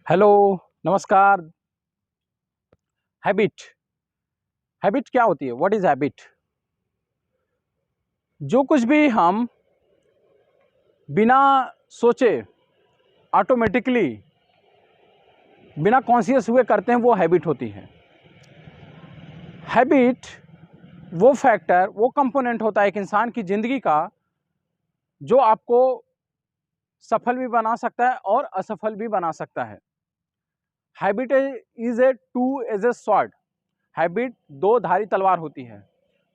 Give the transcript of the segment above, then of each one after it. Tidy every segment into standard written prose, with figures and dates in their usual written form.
Hello, नमस्कार। Habit, habit क्या होती है? What is habit? जो कुछ भी हम बिना सोचे ऑटोमेटिकली बिना कॉन्शियस हुए करते हैं वो हैबिट होती है। हैबिट वो फैक्टर, वो कंपोनेंट होता है एक इंसान की ज़िंदगी का जो आपको सफल भी बना सकता है और असफल भी बना सकता है। Habit is a two edge a sword. Habit दो धारी तलवार होती है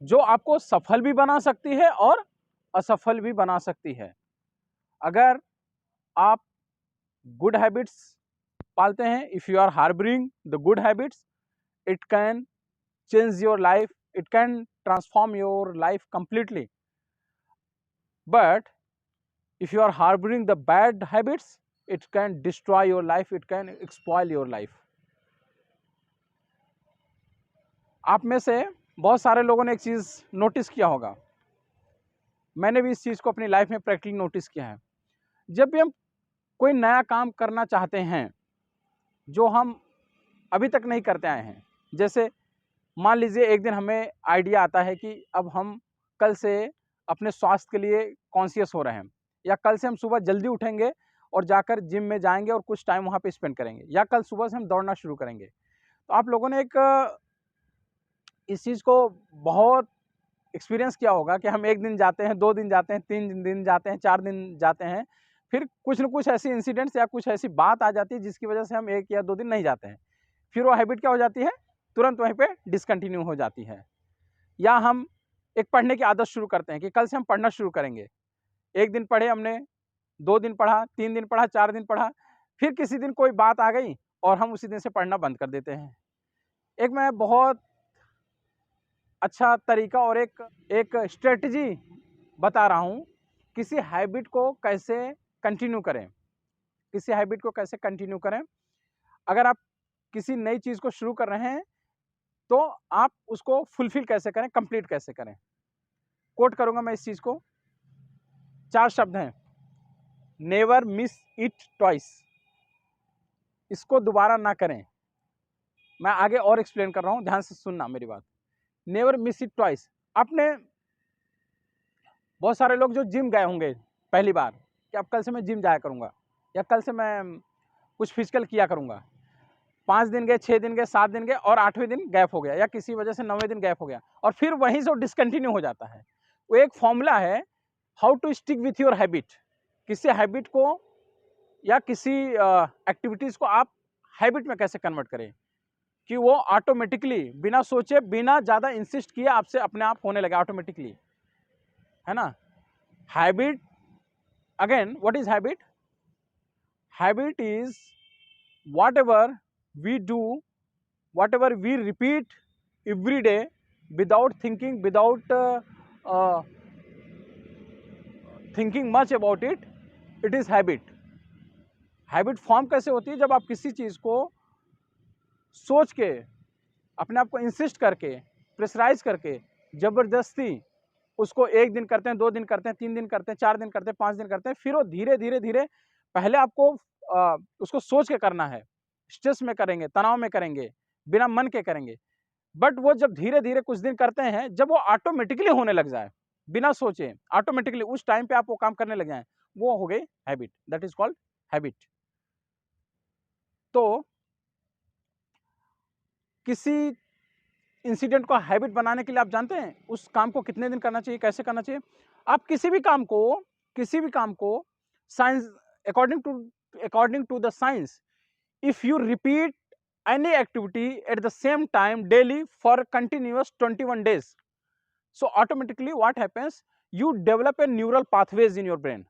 जो आपको सफल भी बना सकती है और असफल भी बना सकती है। अगर आप गुड हैबिट्स पालते हैं, if you are harbouring the good habits, it can change your life, it can transform your life completely. But if you are harboring the bad habits, it can destroy your life, it can spoil your life. आप में से बहुत सारे लोगों ने एक चीज़ notice किया होगा, मैंने भी इस चीज़ को अपनी लाइफ में प्रैक्टिकली नोटिस किया है। जब भी हम कोई नया काम करना चाहते हैं जो हम अभी तक नहीं करते आए हैं, जैसे मान लीजिए एक दिन हमें आइडिया आता है कि अब हम कल से अपने स्वास्थ्य के लिए कॉन्शियस हो रहे हैं, या कल से हम सुबह जल्दी उठेंगे और जाकर जिम में जाएंगे और कुछ टाइम वहाँ पे स्पेंड करेंगे, या कल सुबह से हम दौड़ना शुरू करेंगे। तो आप लोगों ने इस चीज़ को बहुत एक्सपीरियंस किया होगा कि हम एक दिन जाते हैं, 2 दिन जाते हैं, 3 दिन जाते हैं, 4 दिन जाते हैं, फिर कुछ न कुछ ऐसी इंसिडेंट्स या कुछ ऐसी बात आ जाती है जिसकी वजह से हम 1 या 2 दिन नहीं जाते हैं। फिर वो हैबिट क्या हो जाती है, तुरंत वहीं पे डिसकंटिन्यू हो जाती है। या हम एक पढ़ने की आदत शुरू करते हैं कि कल से हम पढ़ना शुरू करेंगे। 1 दिन पढ़े हमने, 2 दिन पढ़ा, 3 दिन पढ़ा, 4 दिन पढ़ा, फिर किसी दिन कोई बात आ गई और हम उसी दिन से पढ़ना बंद कर देते हैं। एक मैं बहुत अच्छा तरीका और एक स्ट्रेटजी बता रहा हूँ, किसी हैबिट को कैसे कंटिन्यू करें, किसी हैबिट को कैसे कंटिन्यू करें। अगर आप किसी नई चीज़ को शुरू कर रहे हैं तो आप उसको फुलफिल कैसे करें, कंप्लीट कैसे करें। कोट करूंगा मैं इस चीज़ को, 4 शब्द हैं, नेवर मिस इट ट्वाइस। इसको दोबारा ना करें। मैं आगे और एक्सप्लेन कर रहा हूं, ध्यान से सुनना मेरी बात। Never miss it twice. आपने बहुत सारे लोग जो जिम गए होंगे पहली बार कि अब कल से मैं जिम जाया करूंगा, या कल से मैं कुछ फिजिकल किया करूंगा। 5 दिन गए, 6 दिन गए, 7 दिन गए और 8वें दिन गैप हो गया, या किसी वजह से 9वें दिन गैप हो गया और फिर वहीं से डिसकंटिन्यू हो जाता है। वो एक फॉर्मूला है, how to stick with your habit. किसी हैबिट को या किसी एक्टिविटीज़ को आप हैबिट में कैसे कन्वर्ट करें कि वो ऑटोमेटिकली बिना सोचे, बिना ज़्यादा इंसिस्ट किए आपसे अपने आप होने लगे ऑटोमेटिकली, है ना। Habit, again what is habit? Habit is whatever we do, whatever we repeat every day without thinking, without thinking much about it, it is habit. Habit form कैसे होती है? जब आप किसी चीज़ को सोच के, अपने आप को इंसिस्ट करके, प्रेशराइज करके, ज़बरदस्ती उसको 1 दिन करते हैं, 2 दिन करते हैं, 3 दिन करते हैं, 4 दिन करते हैं, 5 दिन करते हैं, फिर वो धीरे धीरे धीरे, पहले आपको उसको सोच के करना है, स्ट्रेस में करेंगे, तनाव में करेंगे, बिना मन के करेंगे। बट वो जब धीरे धीरे कुछ दिन करते हैं, जब वो ऑटोमेटिकली होने लग जाए, बिना सोचे ऑटोमेटिकली उस टाइम पे आप वो काम करने लग जाए, वो हो गई habit. That is called habit. तो किसी इंसिडेंट को हैबिट बनाने के लिए आप जानते हैं उस काम को कितने दिन करना चाहिए, कैसे करना चाहिए? आप किसी भी काम को science, according to the science, if you repeat any activity at the same time daily for continuous 21 days, so automatically what happens, you develop a neural pathways in your brain.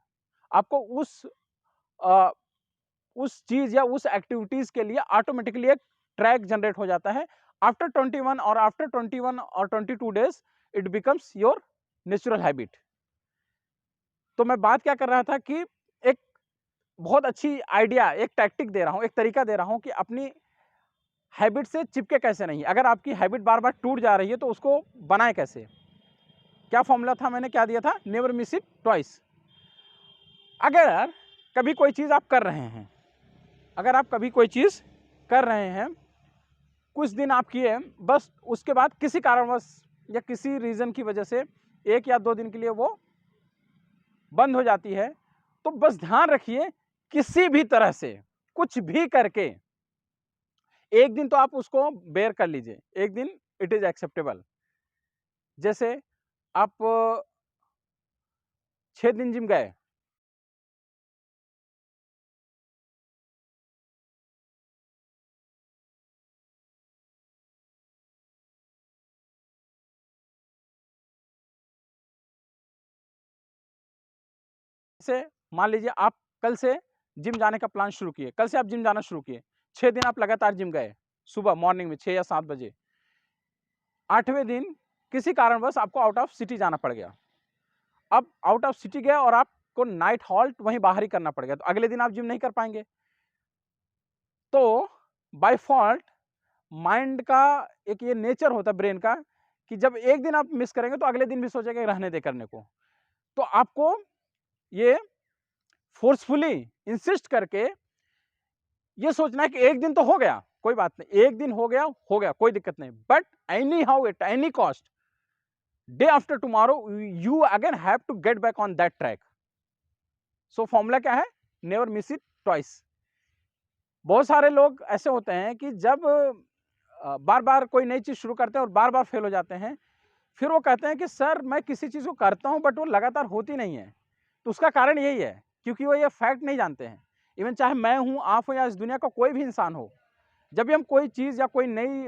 आपको उस चीज या उस एक्टिविटीज के लिए automatically एक track generate हो जाता है। आफ्टर 21 और 22 days it becomes your natural habit. तो मैं बात क्या कर रहा था कि एक बहुत अच्छी आइडिया, एक टैक्टिक दे रहा हूं, एक तरीका दे रहा हूं कि अपनी हैबिट से चिपके कैसे नहीं। अगर आपकी हैबिट बार बार टूट जा रही है तो उसको बनाए कैसे? क्या फॉर्मूला था, मैंने क्या दिया था? Never miss it twice. अगर कभी कोई चीज़ आप कर रहे हैं अगर आप कभी कोई चीज़ कर रहे हैं, कुछ दिन आप किए, बस उसके बाद किसी कारणवश या किसी रीज़न की वजह से 1 या 2 दिन के लिए वो बंद हो जाती है, तो बस ध्यान रखिए, किसी भी तरह से, कुछ भी करके, एक दिन तो आप उसको बेयर कर लीजिए, एक दिन इट इज़ एक्सेप्टेबल। जैसे आप 6 दिन जिम गए, से मान लीजिए आप कल से जिम जाने का प्लान शुरू किए, कल से आप जिम जाना शुरू किए, 6 दिन आप लगातार जिम गए, सुबह मॉर्निंग में 6 या 7 बजे। 8वें दिन किसी कारणवश आपको आउट ऑफ सिटी जाना पड़ गया। अब आउट ऑफ सिटी गए और आपको नाइट हॉल्ट वहीं बाहर ही करना पड़ गया, तो अगले दिन आप जिम नहीं कर पाएँगे। तो बाय फ़ॉल्ट माइंड का एक ये नेचर होता है ब्रेन का कि जब एक दिन आप मिस करेंगे तो अगले दिन भी सोचेगा कि रहने दे करने को। तो आपको ये फ़ोर्सफुली इंसिस्ट करके ये सोचना है कि एक दिन तो हो गया, कोई बात नहीं, एक दिन हो गया, कोई दिक्कत नहीं। But anyhow at any cost, day after tomorrow you again have to get back on that track. So formula क्या है? Never miss it twice. बहुत सारे लोग ऐसे होते हैं कि जब बार-बार कोई नई चीज़ शुरू करते हैं और बार-बार फेल हो जाते हैं, फिर वो कहते हैं कि सर मैं किसी चीज़ को करता हूँ बट वो लगातार होती नहीं है। तो उसका कारण यही है, क्योंकि वो ये फैक्ट नहीं जानते हैं। इवन चाहे मैं हूँ, आप हो या इस दुनिया का कोई भी इंसान हो, जब भी हम कोई चीज़ या कोई नई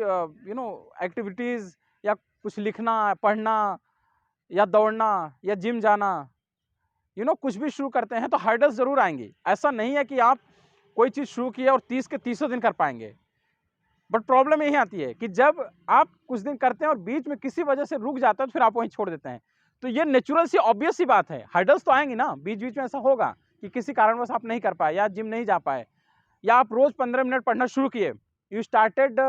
एक्टिविटीज़ या कुछ लिखना, पढ़ना या दौड़ना या जिम जाना, कुछ भी शुरू करते हैं तो हर्डल्स ज़रूर आएँगी। ऐसा नहीं है कि आप कोई चीज़ शुरू किए और 30 के 30 दिन कर पाएँगे। बट प्रॉब्लम यही आती है कि जब आप कुछ दिन करते हैं और बीच में किसी वजह से रुक जाता है तो फिर आप वहीं छोड़ देते हैं। तो ये नेचुरल सी ऑब्वियस सी बात है, हर्डल्स तो आएँगी ना, बीच-बीच में ऐसा होगा कि किसी कारणवश आप नहीं कर पाए या जिम नहीं जा पाए या आप रोज़ 15 मिनट पढ़ना शुरू किए। You started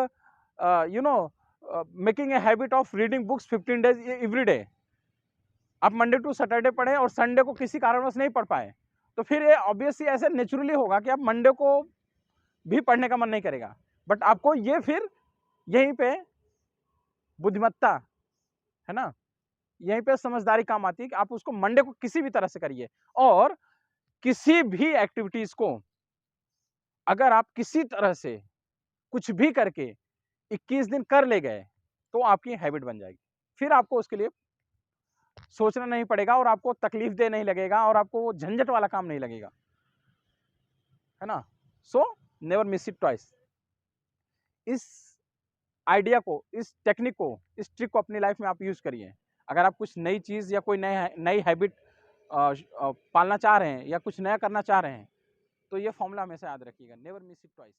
making a habit of reading books 15 days every day. आप मंडे टू सैटरडे पढ़े और संडे को किसी कारणवश नहीं पढ़ पाए, तो फिर ये ऑब्वियसली ऐसे नेचुरली होगा कि आप मंडे को भी पढ़ने का मन नहीं करेगा। बट आपको ये फिर यहीं पे बुद्धिमत्ता, है ना? यहीं पे समझदारी काम आती है कि आप उसको मंडे को किसी भी तरह से करिए और किसी भी एक्टिविटीज़ को अगर आप किसी तरह से कुछ भी करके 21 दिन कर ले गए, तो आपकी हैबिट बन जाएगी। फिर आपको उसके लिए सोचना नहीं पड़ेगा और आपको तकलीफ़देह नहीं लगेगा और आपको वो झंझट वाला काम नहीं लगेगा, है ना? So never miss it twice. इस आइडिया को, इस टेक्निक को, इस ट्रिक को अपनी लाइफ में आप यूज़ करिए। अगर आप कुछ नई चीज़ या कोई नई हैबिट पालना चाह रहे हैं या कुछ नया करना चाह रहे हैं, तो ये फ़ॉर्मूला हमेशा याद रखिएगा, नेवर मिस इट ट्वाइस।